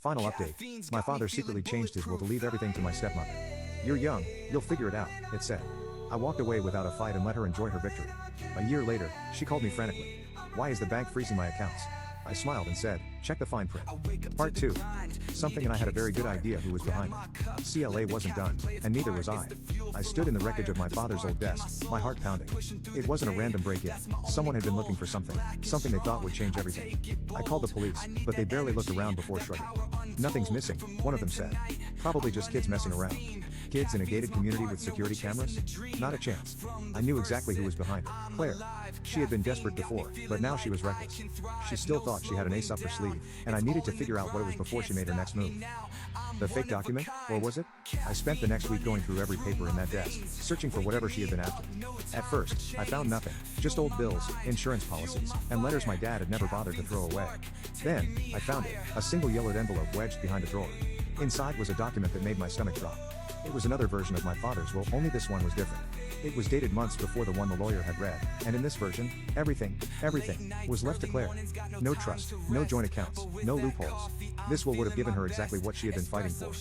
Final update. My father secretly changed his will to leave everything to my stepmother. "You're young, you'll figure it out," it said. I walked away without a fight and let her enjoy her victory. A year later, she called me frantically. "Why is the bank freezing my accounts?" I smiled and said, "Check the fine print." Part 2. Something, and I had a very good idea who was behind it. CLA wasn't done, and neither was I. I stood in the wreckage of my father's old desk, my heart pounding. It wasn't a random break-in. Someone had been looking for something they thought would change everything. I called the police, but they barely looked around before shrugging. "Nothing's missing," one of them said. "Probably just kids messing around." Kids in a gated community with security cameras? Not a chance. I knew exactly who was behind it. Claire. She had been desperate before, but now she was reckless. She still thought she had an ace up her sleeve, and I needed to figure out what it was before she made her next move. The fake document? Or was it? I spent the next week going through every paper in that desk, searching for whatever she had been after. At first, I found nothing, just old bills, insurance policies, and letters my dad had never bothered to throw away. Then, I found it, a single yellowed envelope wedged behind a drawer. Inside was a document that made my stomach drop. It was another version of my father's will, only this one was different. It was dated months before the one the lawyer had read, and in this version, everything was left to Claire. No trust, no joint accounts, no loopholes. This will would have given her exactly what she had been fighting for.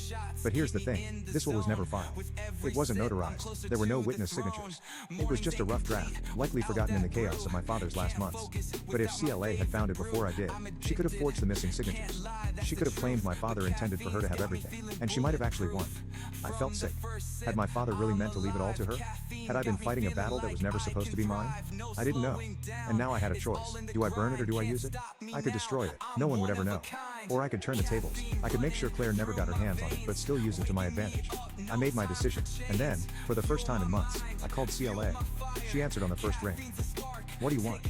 But here's the thing, this will was never filed. It wasn't notarized, there were no witness signatures. It was just a rough draft, likely forgotten in the chaos of my father's last months. But if CLA had found it before I did, she could have forged the missing signatures. She could have claimed my father intended for her to have everything, and she might have actually won. I felt sick. Had my father really meant to leave it all to her? Had I been fighting a battle that was never supposed to be mine? I didn't know. And now I had a choice. Do I burn it or do I use it? I could destroy it, no one would ever know. Or I could turn the tables. I could make sure Claire never got her hands on it but still use it to my advantage. I made my decision, and then, for the first time in months, I called CLA. She answered on the first ring. "What do you want?"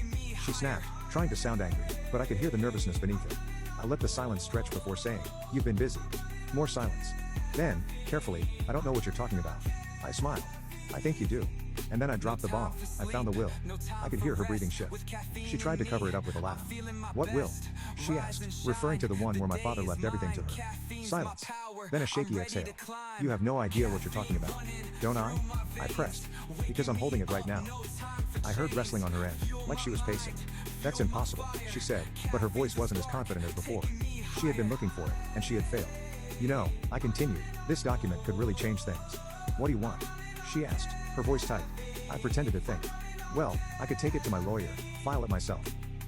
She snapped, trying to sound angry, but I could hear the nervousness beneath it. I let the silence stretch before saying, "You've been busy." More silence. Then, carefully, "I don't know what you're talking about." I smiled. "I think you do." And then I dropped the bomb. I found the will. I could hear her breathing shift. She tried to cover it up with a laugh. "What will?" she asked, referring to the one where my father left everything to her. Silence. Then a shaky exhale. "You have no idea what you're talking about." "Don't I?" I pressed. "Because I'm holding it right now." I heard wrestling on her end, like she was pacing. "That's impossible," she said, but her voice wasn't as confident as before. She had been looking for it, and she had failed. "You know," I continued, "this document could really change things." "What do you want?" she asked, her voice tight. I pretended to think. "Well, I could take it to my lawyer, file it myself.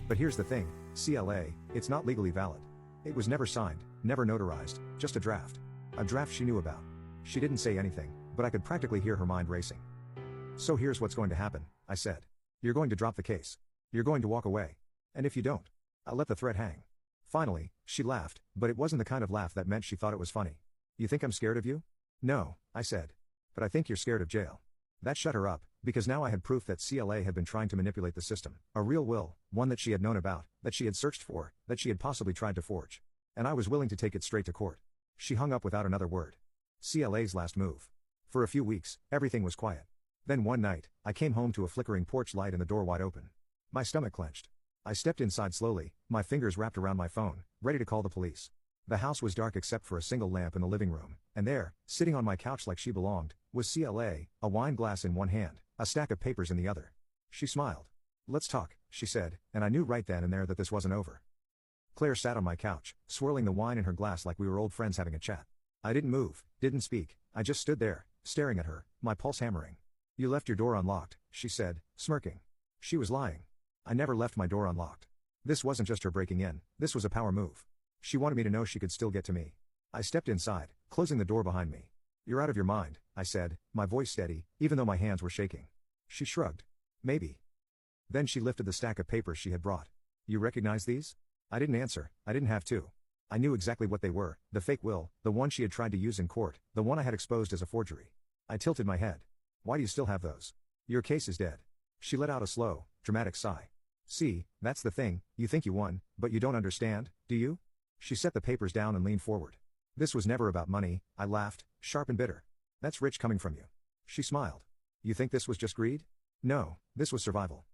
But here's the thing, CLA, it's not legally valid. It was never signed, never notarized, just a draft. A draft she knew about. She didn't say anything, but I could practically hear her mind racing. "So here's what's going to happen," I said. "You're going to drop the case. You're going to walk away. And if you don't," I let the threat hang. Finally, she laughed, but it wasn't the kind of laugh that meant she thought it was funny. "You think I'm scared of you?" "No," I said. "But I think you're scared of jail." That shut her up, because now I had proof that CLA had been trying to manipulate the system. A real will, one that she had known about, that she had searched for, that she had possibly tried to forge. And I was willing to take it straight to court. She hung up without another word. CLA's last move. For a few weeks, everything was quiet. Then one night, I came home to a flickering porch light and the door wide open. My stomach clenched. I stepped inside slowly, my fingers wrapped around my phone, ready to call the police. The house was dark except for a single lamp in the living room, and there, sitting on my couch like she belonged, was CLA, a wine glass in one hand, a stack of papers in the other. She smiled. "Let's talk," she said, and I knew right then and there that this wasn't over. Claire sat on my couch, swirling the wine in her glass like we were old friends having a chat. I didn't move, didn't speak, I just stood there, staring at her, my pulse hammering. "You left your door unlocked," she said, smirking. She was lying. I never left my door unlocked. This wasn't just her breaking in, this was a power move. She wanted me to know she could still get to me. I stepped inside, closing the door behind me. "You're out of your mind," I said, my voice steady, even though my hands were shaking. She shrugged. "Maybe." Then she lifted the stack of papers she had brought. "You recognize these?" I didn't answer, I didn't have to. I knew exactly what they were, the fake will, the one she had tried to use in court, the one I had exposed as a forgery. I tilted my head. "Why do you still have those? Your case is dead." She let out a slow, dramatic sigh. "See, that's the thing, you think you won, but you don't understand, do you?" She set the papers down and leaned forward. "This was never about money," I laughed, sharp and bitter. "That's rich coming from you." She smiled. "You think this was just greed?" "No, this was survival."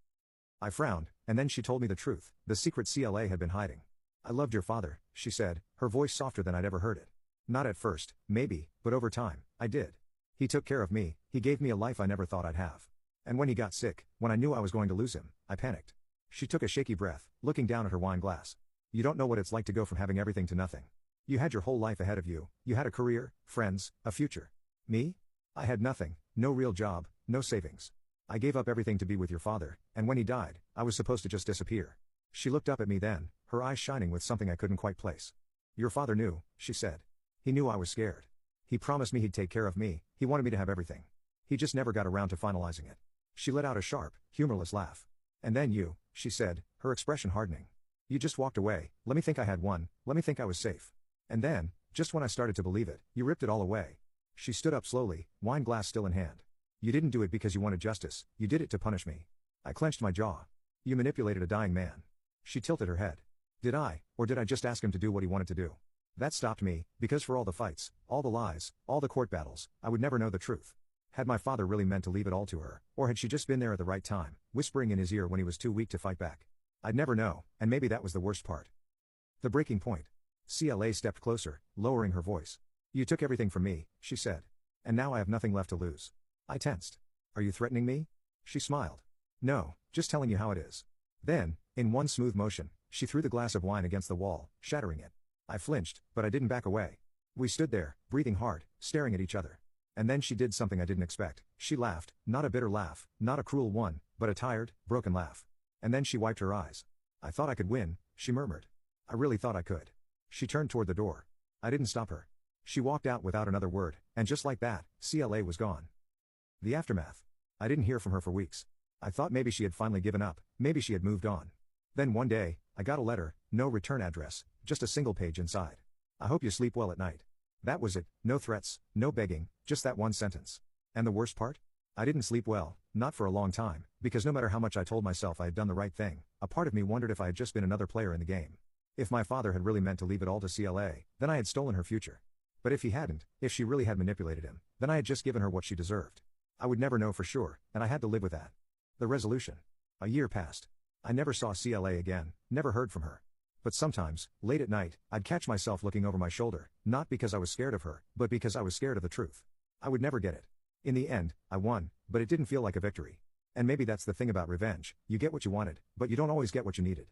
I frowned, and then she told me the truth, the secret CLA had been hiding. "I loved your father," she said, her voice softer than I'd ever heard it. "Not at first, maybe, but over time, I did. He took care of me, he gave me a life I never thought I'd have. And when he got sick, when I knew I was going to lose him, I panicked." She took a shaky breath, looking down at her wine glass. "You don't know what it's like to go from having everything to nothing. You had your whole life ahead of you, you had a career, friends, a future. Me? I had nothing, no real job, no savings. I gave up everything to be with your father, and when he died, I was supposed to just disappear. She looked up at me then, her eyes shining with something I couldn't quite place. Your father knew, she said. He knew I was scared. He promised me he'd take care of me, he wanted me to have everything. He just never got around to finalizing it. She let out a sharp, humorless laugh. And then you, she said, her expression hardening. You just walked away, let me think I had one, let me think I was safe. And then, just when I started to believe it, you ripped it all away. She stood up slowly, wine glass still in hand. You didn't do it because you wanted justice, you did it to punish me. I clenched my jaw. You manipulated a dying man. She tilted her head. Did I, or did I just ask him to do what he wanted to do? That stopped me, because for all the fights, all the lies, all the court battles, I would never know the truth. Had my father really meant to leave it all to her, or had she just been there at the right time, whispering in his ear when he was too weak to fight back? I'd never know, and maybe that was the worst part. The breaking point. CLA stepped closer, lowering her voice. You took everything from me, she said. And now I have nothing left to lose. I tensed. Are you threatening me? She smiled. No, just telling you how it is. Then, in one smooth motion, she threw the glass of wine against the wall, shattering it. I flinched, but I didn't back away. We stood there, breathing hard, staring at each other. And then she did something I didn't expect. She laughed, not a bitter laugh, not a cruel one, but a tired, broken laugh. And then she wiped her eyes. I thought I could win, she murmured. I really thought I could. She turned toward the door. I didn't stop her. She walked out without another word, and just like that, CLA was gone. The aftermath. I didn't hear from her for weeks. I thought maybe she had finally given up, maybe she had moved on. Then one day, I got a letter, no return address, just a single page inside. I hope you sleep well at night. That was it, no threats, no begging, just that one sentence. And the worst part? I didn't sleep well, not for a long time, because no matter how much I told myself I had done the right thing, a part of me wondered if I had just been another player in the game. If my father had really meant to leave it all to CLA, then I had stolen her future. But if he hadn't, if she really had manipulated him, then I had just given her what she deserved. I would never know for sure, and I had to live with that. The resolution. A year passed. I never saw CLA again, never heard from her. But sometimes, late at night, I'd catch myself looking over my shoulder, not because I was scared of her, but because I was scared of the truth. I would never get it. In the end, I won, but it didn't feel like a victory. And maybe that's the thing about revenge, you get what you wanted, but you don't always get what you needed.